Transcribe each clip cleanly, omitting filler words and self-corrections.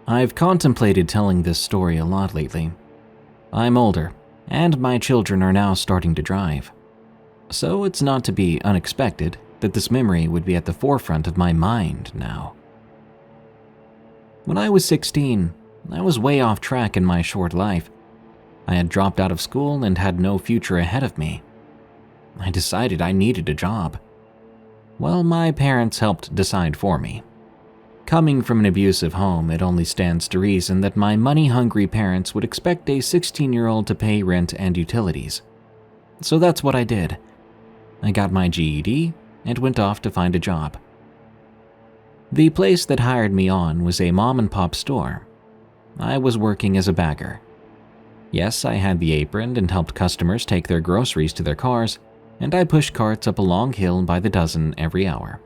I've contemplated telling this story a lot lately. I'm older, and my children are now starting to drive. So it's not to be unexpected that this memory would be at the forefront of my mind now. When I was 16, I was way off track in my short life. I had dropped out of school and had no future ahead of me. I decided I needed a job. Well, my parents helped decide for me. Coming from an abusive home, it only stands to reason that my money-hungry parents would expect a 16-year-old to pay rent and utilities. So that's what I did. I got my GED and went off to find a job. The place that hired me on was a mom-and-pop store. I was working as a bagger. Yes, I had the apron and helped customers take their groceries to their cars, and I pushed carts up a long hill by the dozen every hour.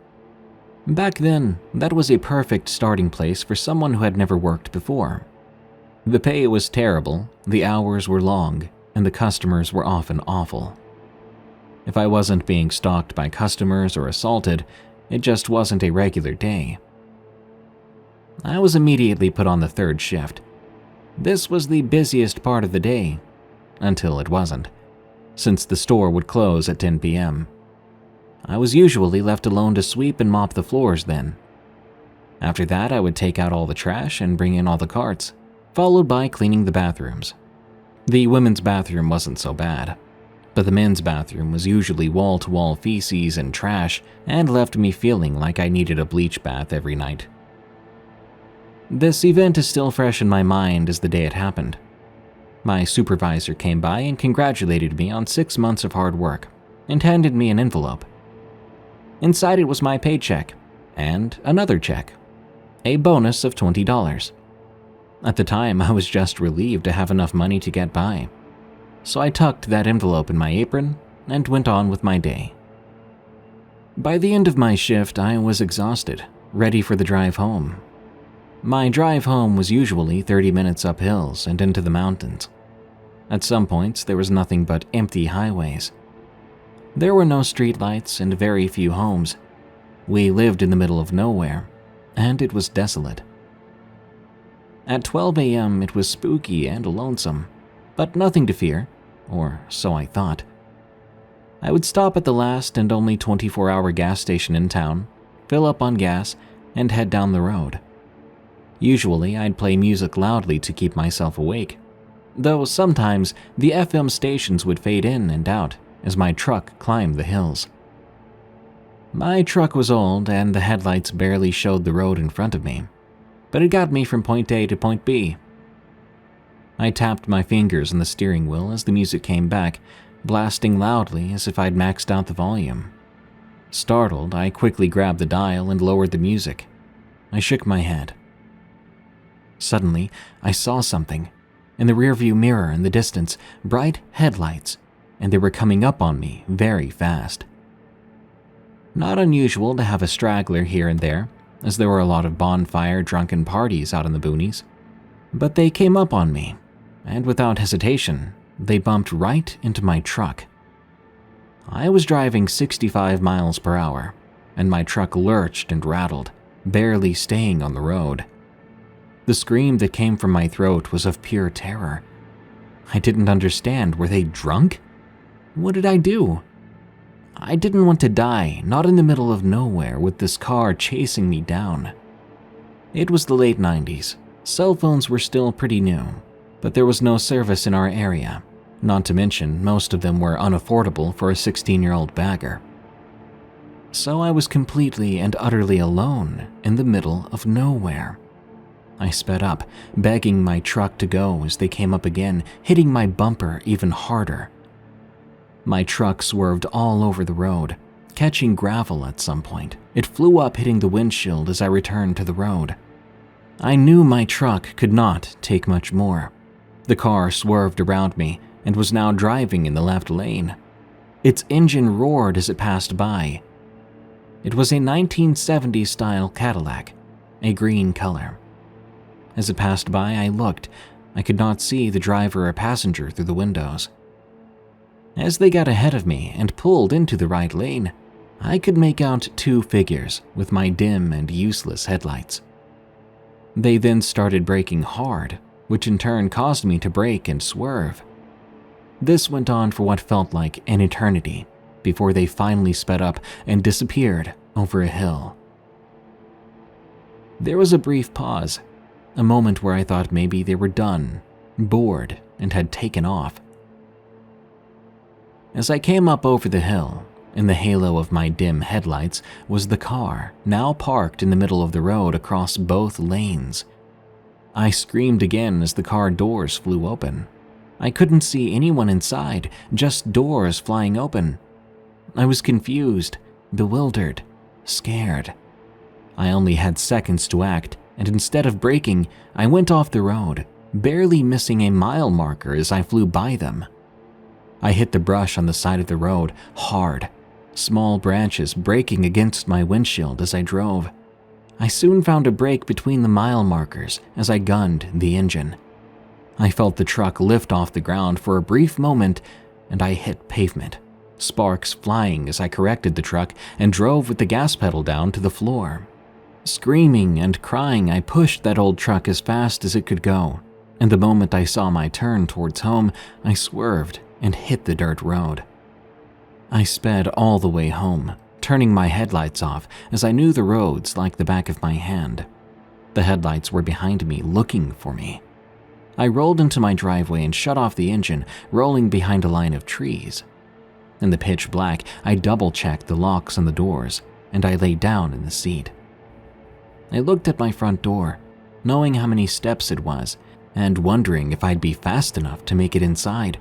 Back then, that was a perfect starting place for someone who had never worked before. The pay was terrible, the hours were long, and the customers were often awful. If I wasn't being stalked by customers or assaulted, it just wasn't a regular day. I was immediately put on the third shift. This was the busiest part of the day, until it wasn't, since the store would close at 10 p.m. I was usually left alone to sweep and mop the floors then. After that, I would take out all the trash and bring in all the carts, followed by cleaning the bathrooms. The women's bathroom wasn't so bad, but the men's bathroom was usually wall-to-wall feces and trash and left me feeling like I needed a bleach bath every night. This event is still fresh in my mind as the day it happened. My supervisor came by and congratulated me on 6 months of hard work and handed me an envelope. Inside it was my paycheck and another check, a bonus of $20. At the time, I was just relieved to have enough money to get by. So I tucked that envelope in my apron and went on with my day. By the end of my shift, I was exhausted, ready for the drive home. My drive home was usually 30 minutes up hills and into the mountains. At some points, there was nothing but empty highways. There were no streetlights and very few homes. We lived in the middle of nowhere, and it was desolate. At 12 a.m., it was spooky and lonesome, but nothing to fear, or so I thought. I would stop at the last and only 24-hour gas station in town, fill up on gas, and head down the road. Usually, I'd play music loudly to keep myself awake, though sometimes the FM stations would fade in and out as my truck climbed the hills. My truck was old and the headlights barely showed the road in front of me, but it got me from point A to point B. I tapped my fingers on the steering wheel as the music came back, blasting loudly as if I'd maxed out the volume. Startled, I quickly grabbed the dial and lowered the music. I shook my head. Suddenly, I saw something. In the rearview mirror in the distance, bright headlights, and they were coming up on me very fast. Not unusual to have a straggler here and there, as there were a lot of bonfire drunken parties out in the boonies. But they came up on me, and without hesitation, they bumped right into my truck. I was driving 65 miles per hour, and my truck lurched and rattled, barely staying on the road. The scream that came from my throat was of pure terror. I didn't understand. Were they drunk? What did I do? I didn't want to die, not in the middle of nowhere with this car chasing me down. It was the late 90s. Cell phones were still pretty new, but there was no service in our area. Not to mention, most of them were unaffordable for a 16-year-old bagger. So I was completely and utterly alone in the middle of nowhere. I sped up, begging my truck to go as they came up again, hitting my bumper even harder. My truck swerved all over the road, catching gravel at some point. It flew up, hitting the windshield as I returned to the road. I knew my truck could not take much more. The car swerved around me and was now driving in the left lane. Its engine roared as it passed by. It was a 1970s-style Cadillac, a green color. As it passed by, I looked. I could not see the driver or passenger through the windows. As they got ahead of me and pulled into the right lane, I could make out two figures with my dim and useless headlights. They then started braking hard, which in turn caused me to brake and swerve. This went on for what felt like an eternity before they finally sped up and disappeared over a hill. There was a brief pause, a moment where I thought maybe they were done, bored, and had taken off. As I came up over the hill, in the halo of my dim headlights was the car, now parked in the middle of the road across both lanes. I screamed again as the car doors flew open. I couldn't see anyone inside, just doors flying open. I was confused, bewildered, scared. I only had seconds to act, and instead of braking, I went off the road, barely missing a mile marker as I flew by them. I hit the brush on the side of the road hard, small branches breaking against my windshield as I drove. I soon found a break between the mile markers as I gunned the engine. I felt the truck lift off the ground for a brief moment, and I hit pavement, sparks flying as I corrected the truck and drove with the gas pedal down to the floor. Screaming and crying, I pushed that old truck as fast as it could go, and the moment I saw my turn towards home, I swerved and hit the dirt road. I sped all the way home, turning my headlights off as I knew the roads like the back of my hand. The headlights were behind me, looking for me. I rolled into my driveway and shut off the engine, rolling behind a line of trees. In the pitch black, I double-checked the locks on the doors, and I lay down in the seat. I looked at my front door, knowing how many steps it was, and wondering if I'd be fast enough to make it inside.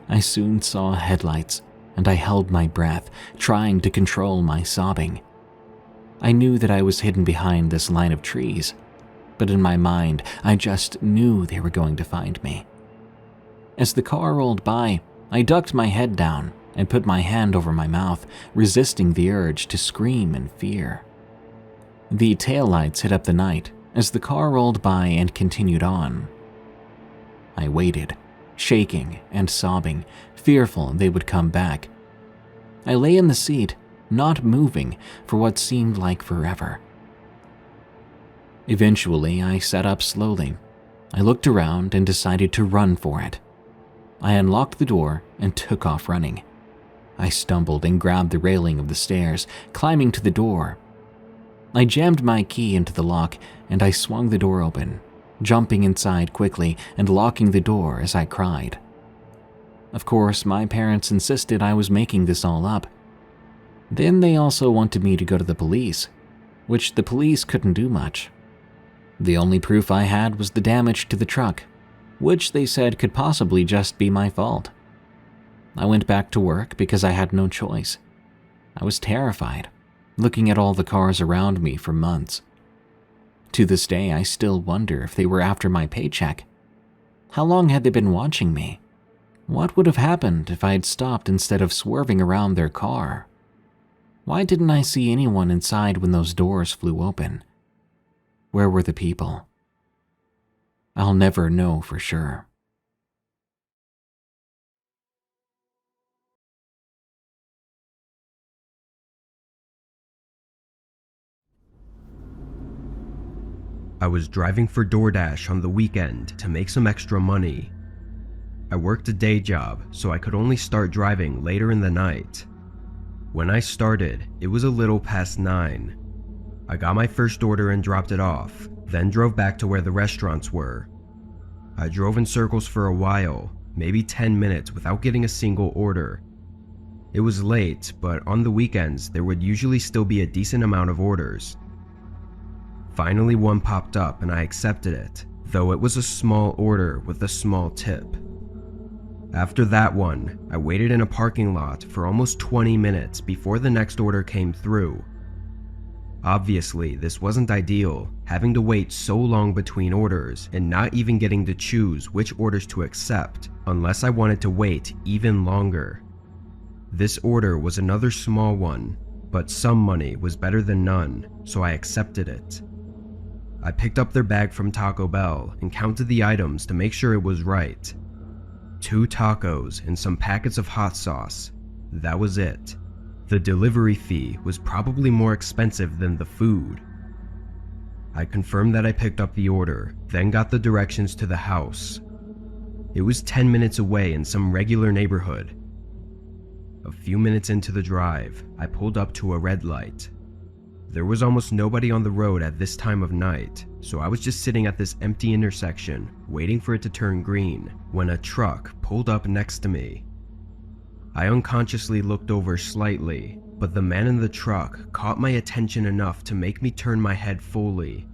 I soon saw headlights, and I held my breath, trying to control my sobbing. I knew that I was hidden behind this line of trees, but in my mind, I just knew they were going to find me. As the car rolled by, I ducked my head down and put my hand over my mouth, resisting the urge to scream in fear. The taillights hit up the night as the car rolled by and continued on. I waited, shaking and sobbing, fearful they would come back. I lay in the seat, not moving for what seemed like forever. Eventually, I sat up slowly. I looked around and decided to run for it. I unlocked the door and took off running. I stumbled and grabbed the railing of the stairs, climbing to the door. I jammed my key into the lock and I swung the door open, jumping inside quickly and locking the door as I cried. Of course, my parents insisted I was making this all up. Then they also wanted me to go to the police, which the police couldn't do much. The only proof I had was the damage to the truck, which they said could possibly just be my fault. I went back to work because I had no choice. I was terrified, looking at all the cars around me for months. To this day, I still wonder if they were after my paycheck. How long had they been watching me? What would have happened if I had stopped instead of swerving around their car? Why didn't I see anyone inside when those doors flew open? Where were the people? I'll never know for sure. I was driving for DoorDash on the weekend to make some extra money. I worked a day job, so I could only start driving later in the night. When I started, it was a little past 9. I got my first order and dropped it off, then drove back to where the restaurants were. I drove in circles for a while, maybe 10 minutes without getting a single order. It was late, but on the weekends there would usually still be a decent amount of orders. Finally one popped up and I accepted it, though it was a small order with a small tip. After that one, I waited in a parking lot for almost 20 minutes before the next order came through. Obviously, this wasn't ideal, having to wait so long between orders and not even getting to choose which orders to accept unless I wanted to wait even longer. This order was another small one, but some money was better than none, so I accepted it. I picked up their bag from Taco Bell and counted the items to make sure it was right. 2 tacos and some packets of hot sauce. That was it. The delivery fee was probably more expensive than the food. I confirmed that I picked up the order, then got the directions to the house. It was 10 minutes away in some regular neighborhood. A few minutes into the drive, I pulled up to a red light. There was almost nobody on the road at this time of night, so I was just sitting at this empty intersection, waiting for it to turn green, when a truck pulled up next to me. I unconsciously looked over slightly, but the man in the truck caught my attention enough to make me turn my head fully.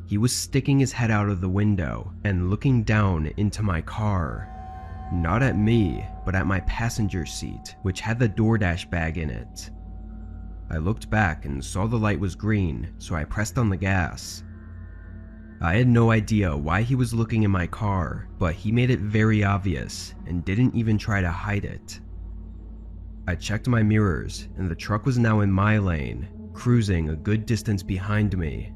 He was sticking his head out of the window and looking down into my car. Not at me, but at my passenger seat, which had the DoorDash bag in it. I looked back and saw the light was green, so I pressed on the gas. I had no idea why he was looking in my car, but he made it very obvious and didn't even try to hide it. I checked my mirrors, and the truck was now in my lane, cruising a good distance behind me.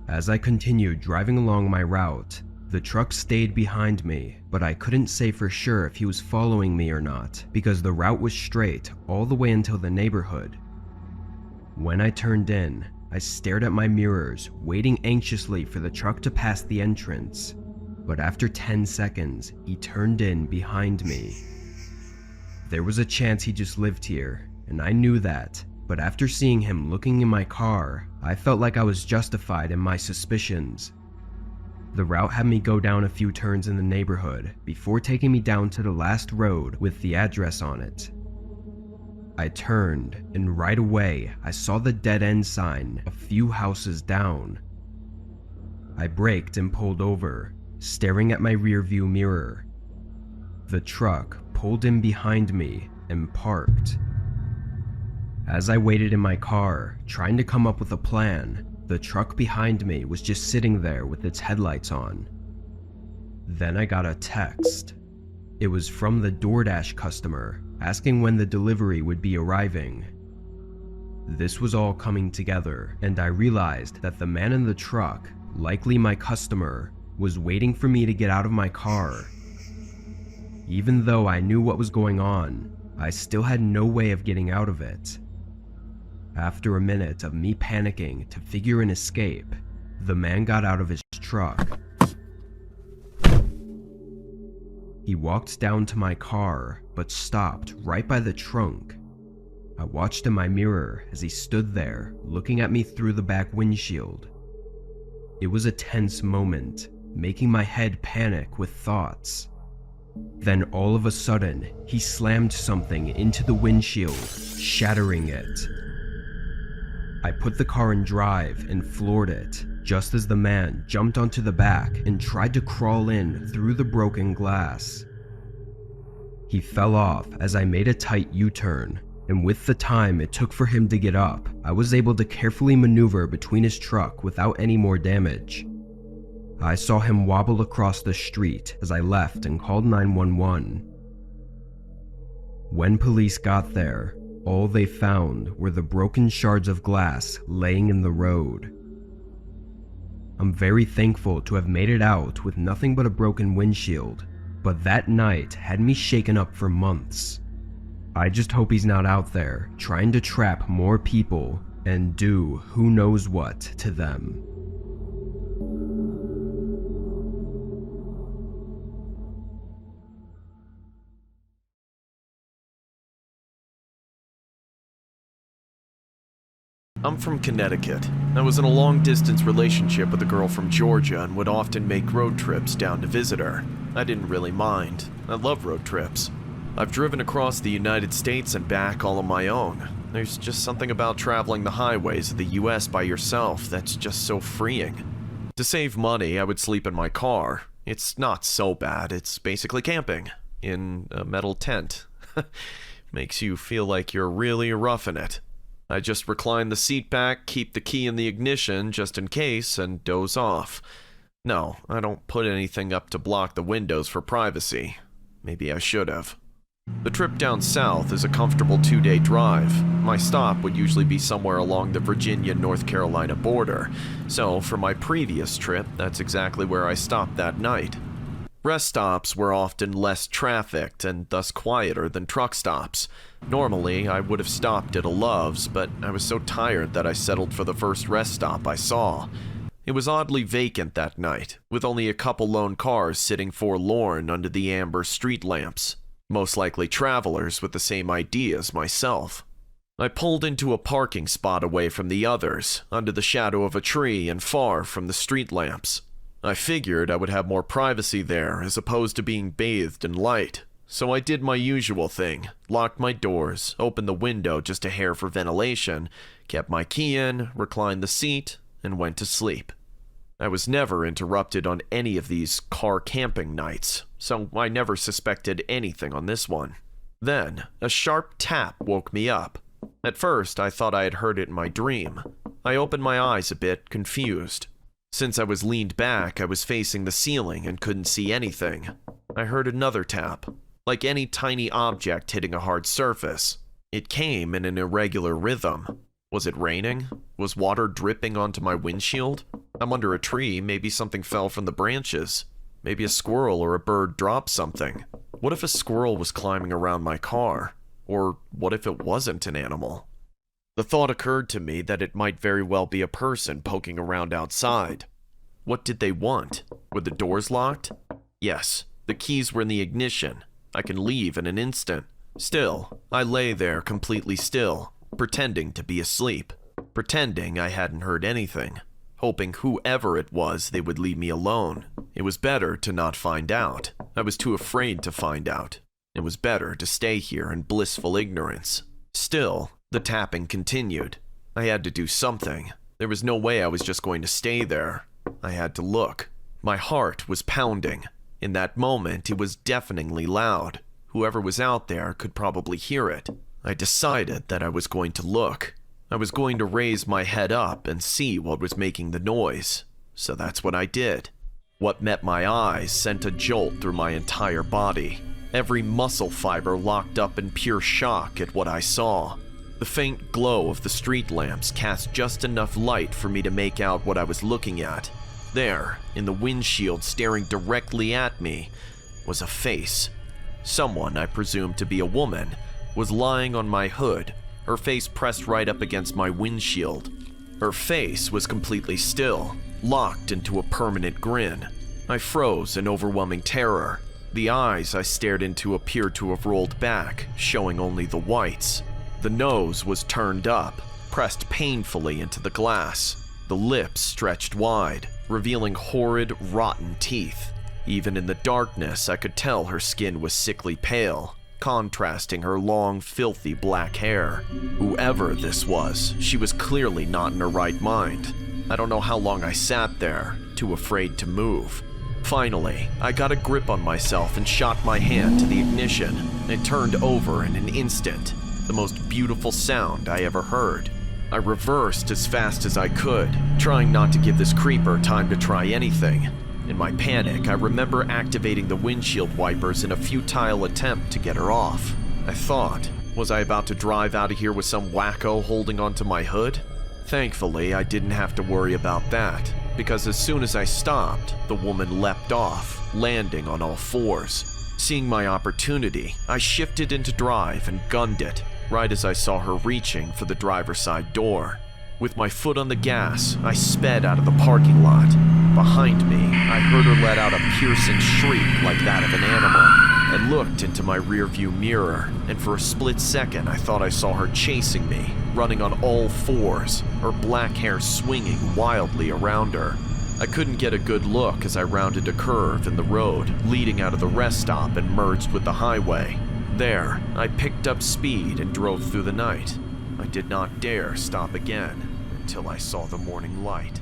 As I continued driving along my route, the truck stayed behind me, but I couldn't say for sure if he was following me or not, because the route was straight all the way until the neighborhood. When I turned in, I stared at my mirrors, waiting anxiously for the truck to pass the entrance, but after 10 seconds, he turned in behind me. There was a chance he just lived here, and I knew that, but after seeing him looking in my car, I felt like I was justified in my suspicions. The route had me go down a few turns in the neighborhood before taking me down to the last road with the address on it. I turned, and right away I saw the dead end sign a few houses down. I braked and pulled over, staring at my rearview mirror. The truck pulled in behind me and parked. As I waited in my car, trying to come up with a plan, the truck behind me was just sitting there with its headlights on. Then I got a text. It was from the DoorDash customer, asking when the delivery would be arriving. This was all coming together, and I realized that the man in the truck, likely my customer, was waiting for me to get out of my car. Even though I knew what was going on, I still had no way of getting out of it. After a minute of me panicking to figure an escape, the man got out of his truck. He walked down to my car, but stopped right by the trunk. I watched in my mirror as he stood there, looking at me through the back windshield. It was a tense moment, making my head panic with thoughts. Then all of a sudden, he slammed something into the windshield, shattering it. I put the car in drive and floored it, just as the man jumped onto the back and tried to crawl in through the broken glass. He fell off as I made a tight U-turn, and with the time it took for him to get up, I was able to carefully maneuver between his truck without any more damage. I saw him wobble across the street as I left and called 911. When police got there, all they found were the broken shards of glass laying in the road. I'm very thankful to have made it out with nothing but a broken windshield, but that night had me shaken up for months. I just hope he's not out there trying to trap more people and do who knows what to them. I'm from Connecticut. I was in a long-distance relationship with a girl from Georgia and would often make road trips down to visit her. I didn't really mind. I love road trips. I've driven across the United States and back all on my own. There's just something about traveling the highways of the US by yourself that's just so freeing. To save money, I would sleep in my car. It's not so bad. It's basically camping in a metal tent. Makes you feel like you're really roughing it. I just recline the seat back, keep the key in the ignition just in case, and doze off. No, I don't put anything up to block the windows for privacy. Maybe I should have. The trip down south is a comfortable 2-day drive. My stop would usually be somewhere along the Virginia-North Carolina border, so for my previous trip, that's exactly where I stopped that night. Rest stops were often less trafficked and thus quieter than truck stops. Normally, I would have stopped at a Love's, but I was so tired that I settled for the first rest stop I saw. It was oddly vacant that night, with only a couple lone cars sitting forlorn under the amber street lamps, most likely travelers with the same idea as myself. I pulled into a parking spot away from the others, under the shadow of a tree and far from the street lamps. I figured I would have more privacy there as opposed to being bathed in light, so I did my usual thing, locked my doors, opened the window just a hair for ventilation, kept my key in, reclined the seat, and went to sleep. I was never interrupted on any of these car camping nights, so I never suspected anything on this one. Then, a sharp tap woke me up. At first, I thought I had heard it in my dream. I opened my eyes a bit, confused. Since I was leaned back, I was facing the ceiling and couldn't see anything. I heard another tap, like any tiny object hitting a hard surface. It came in an irregular rhythm. Was it raining? Was water dripping onto my windshield? I'm under a tree, maybe something fell from the branches. Maybe a squirrel or a bird dropped something. What if a squirrel was climbing around my car? Or what if it wasn't an animal? The thought occurred to me that it might very well be a person poking around outside. What did they want? Were the doors locked? Yes, the keys were in the ignition. I can leave in an instant. Still, I lay there completely still, pretending to be asleep, pretending I hadn't heard anything, hoping whoever it was they would leave me alone. It was better to not find out. I was too afraid to find out. It was better to stay here in blissful ignorance. Still, the tapping continued. I had to do something. There was no way I was just going to stay there. I had to look. My heart was pounding. In that moment, it was deafeningly loud. Whoever was out there could probably hear it. I decided that I was going to look. I was going to raise my head up and see what was making the noise. So that's what I did. What met my eyes sent a jolt through my entire body. Every muscle fiber locked up in pure shock at what I saw. The faint glow of the street lamps cast just enough light for me to make out what I was looking at. There, in the windshield staring directly at me, was a face. Someone I presumed to be a woman was lying on my hood, her face pressed right up against my windshield. Her face was completely still, locked into a permanent grin. I froze in overwhelming terror. The eyes I stared into appeared to have rolled back, showing only the whites. The nose was turned up, pressed painfully into the glass. The lips stretched wide, revealing horrid, rotten teeth. Even in the darkness, I could tell her skin was sickly pale, contrasting her long, filthy black hair. Whoever this was, she was clearly not in her right mind. I don't know how long I sat there, too afraid to move. Finally, I got a grip on myself and shot my hand to the ignition. It turned over in an instant, the most beautiful sound I ever heard. I reversed as fast as I could, trying not to give this creeper time to try anything. In my panic, I remember activating the windshield wipers in a futile attempt to get her off. I thought, was I about to drive out of here with some wacko holding onto my hood? Thankfully, I didn't have to worry about that, because as soon as I stopped, the woman leapt off, landing on all fours. Seeing my opportunity, I shifted into drive and gunned it, right as I saw her reaching for the driver's side door. With my foot on the gas, I sped out of the parking lot. Behind me, I heard her let out a piercing shriek like that of an animal. I looked into my rearview mirror, and for a split second I thought I saw her chasing me, running on all fours, her black hair swinging wildly around her. I couldn't get a good look as I rounded a curve in the road, leading out of the rest stop and merged with the highway. There, I picked up speed and drove through the night. I did not dare stop again until I saw the morning light.